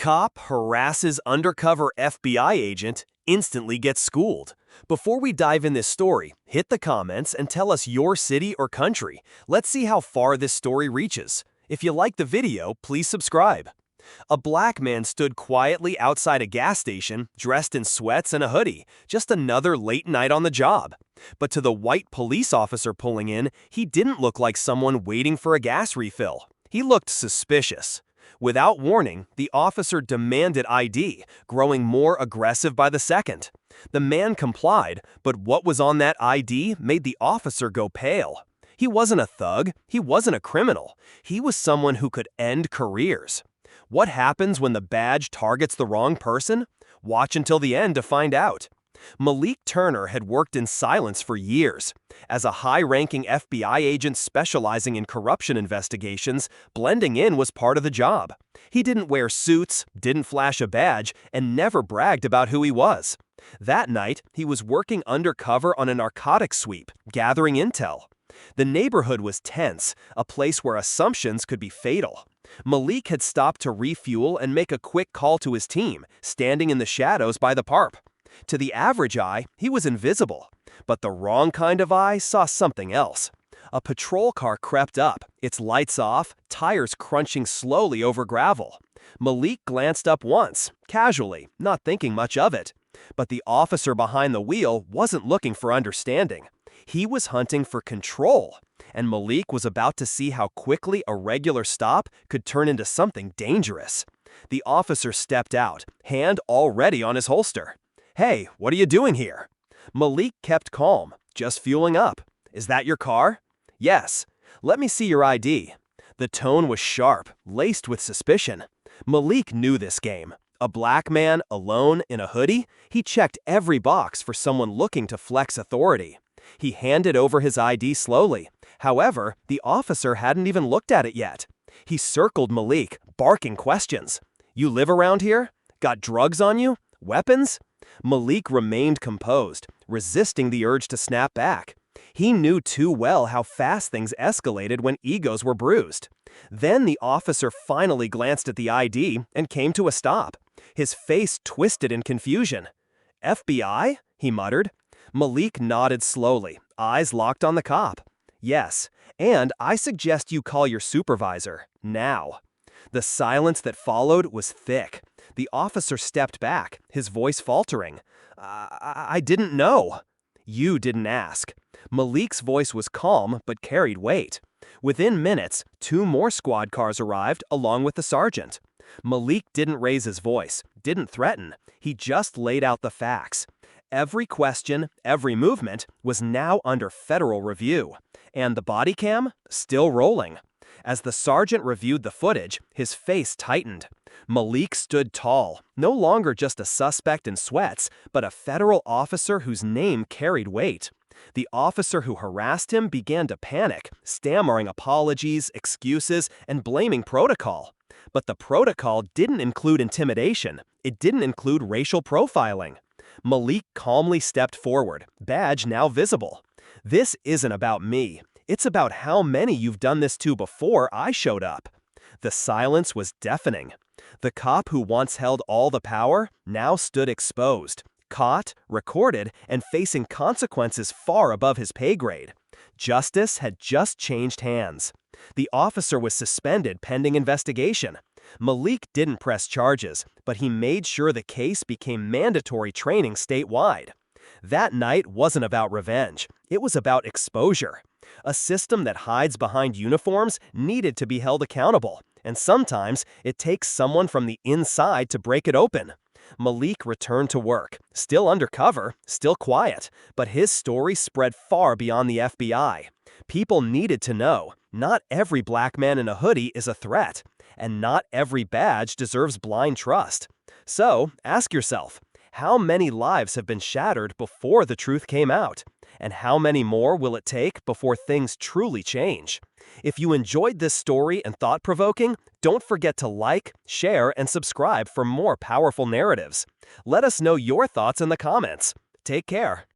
Cop harasses undercover FBI agent, instantly gets schooled. Before we dive in this story, hit the comments and tell us your city or country. Let's see how far this story reaches. If you like the video, please subscribe. A black man stood quietly outside a gas station, dressed in sweats and a hoodie, just another late night on the job. But to the white police officer pulling in, he didn't look like someone waiting for a gas refill. He looked suspicious. Without warning, the officer demanded ID, growing more aggressive by the second. The man complied, but what was on that ID made the officer go pale. He wasn't a thug, he wasn't a criminal, he was someone who could end careers. What happens when the badge targets the wrong person? Watch until the end to find out. Malik Turner had worked in silence for years. As a high-ranking FBI agent specializing in corruption investigations, blending in was part of the job. He didn't wear suits, didn't flash a badge, and never bragged about who he was. That night, he was working undercover on a narcotics sweep, gathering intel. The neighborhood was tense, a place where assumptions could be fatal. Malik had stopped to refuel and make a quick call to his team, standing in the shadows by the parp. To the average eye, he was invisible. But the wrong kind of eye saw something else. A patrol car crept up, its lights off, tires crunching slowly over gravel. Malik glanced up once, casually, not thinking much of it. But the officer behind the wheel wasn't looking for understanding. He was hunting for control. And Malik was about to see how quickly a regular stop could turn into something dangerous. The officer stepped out, hand already on his holster. "Hey, what are you doing here?" Malik kept calm, just fueling up. "Is that your car?" "Yes." "Let me see your ID." The tone was sharp, laced with suspicion. Malik knew this game. A black man, alone, in a hoodie, he checked every box for someone looking to flex authority. He handed over his ID slowly. However, the officer hadn't even looked at it yet. He circled Malik, barking questions. "You live around here? Got drugs on you? Weapons?" Malik remained composed, resisting the urge to snap back. He knew too well how fast things escalated when egos were bruised. Then the officer finally glanced at the ID and came to a stop. His face twisted in confusion. "FBI?" he muttered. Malik nodded slowly, eyes locked on the cop. "Yes, and I suggest you call your supervisor, now." The silence that followed was thick. The officer stepped back, his voice faltering. I didn't know." "You didn't ask." Malik's voice was calm but carried weight. Within minutes, 2 more squad cars arrived along with the sergeant. Malik didn't raise his voice, didn't threaten. He just laid out the facts. Every question, every movement was now under federal review. And the body cam? Still rolling. As the sergeant reviewed the footage, his face tightened. Malik stood tall, no longer just a suspect in sweats, but a federal officer whose name carried weight. The officer who harassed him began to panic, stammering apologies, excuses, and blaming protocol. But the protocol didn't include intimidation. It didn't include racial profiling. Malik calmly stepped forward, badge now visible. "This isn't about me. It's about how many you've done this to before I showed up." The silence was deafening. The cop who once held all the power now stood exposed, caught, recorded, and facing consequences far above his pay grade. Justice had just changed hands. The officer was suspended pending investigation. Malik didn't press charges, but he made sure the case became mandatory training statewide. That night wasn't about revenge. It was about exposure. A system that hides behind uniforms needed to be held accountable, and sometimes it takes someone from the inside to break it open. Malik returned to work, still undercover, still quiet, but his story spread far beyond the FBI. People needed to know, not every black man in a hoodie is a threat, and not every badge deserves blind trust. So, ask yourself, how many lives have been shattered before the truth came out? And how many more will it take before things truly change? If you enjoyed this story and thought-provoking, don't forget to like, share, and subscribe for more powerful narratives. Let us know your thoughts in the comments. Take care.